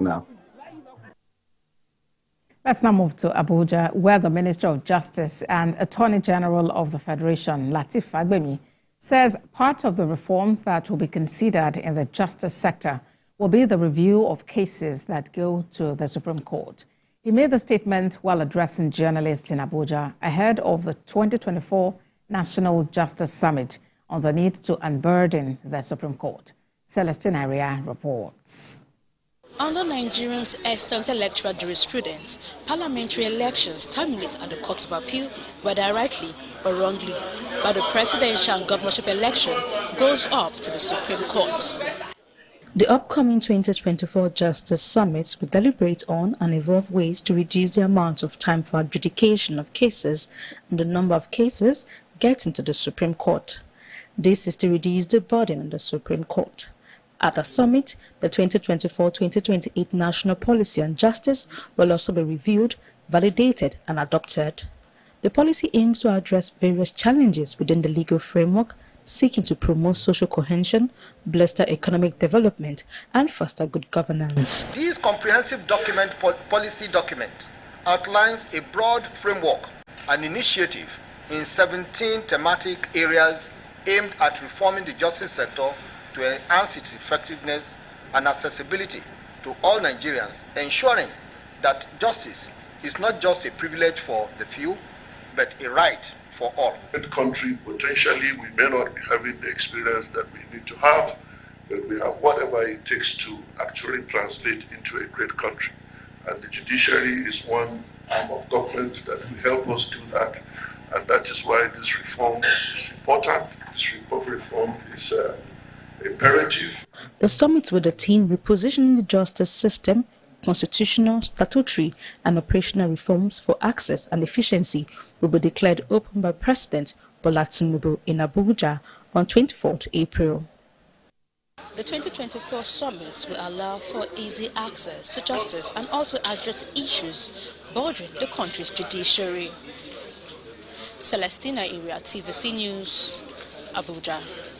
now. Let's now move to Abuja, where the Minister of Justice and Attorney General of the Federation, Lateef Fagbemi, says part of the reforms that will be considered in the justice sector will be the review of cases that go to the Supreme Court. He made the statement while addressing journalists in Abuja ahead of the 2024 National Justice Summit on the need to unburden the Supreme Court. Celestine Aria reports. Under Nigerians' extant electoral jurisprudence, parliamentary elections terminate at the Court of Appeal, whether rightly or wrongly, but the presidential and governorship election goes up to the Supreme Court. The upcoming 2024 Justice Summit will deliberate on and evolve ways to reduce the amount of time for adjudication of cases and the number of cases getting to the Supreme Court. This is to reduce the burden on the Supreme Court. At the summit, the 2024-2028 National Policy on Justice will also be reviewed, validated and adopted. The policy aims to address various challenges within the legal framework, seeking to promote social cohesion, bolster economic development and foster good governance. This comprehensive policy document outlines a broad framework and initiative in 17 thematic areas aimed at reforming the justice sector to enhance its effectiveness and accessibility to all Nigerians, ensuring that justice is not just a privilege for the few, but a right for all. In the country, potentially, we may not be having the experience that we need to have, but we have whatever it takes to actually translate into a great country. And the judiciary is one arm of government that will help us do that. And that is why this reform is important. This reform is imperative. The summit with the theme repositioning the justice system, constitutional, statutory and operational reforms for access and efficiency will be declared open by President Bola Tinubu in Abuja on 24th April. The 2024 summits will allow for easy access to justice and also address issues bordering the country's judiciary. Celestina Iria, TVC News, Abuja.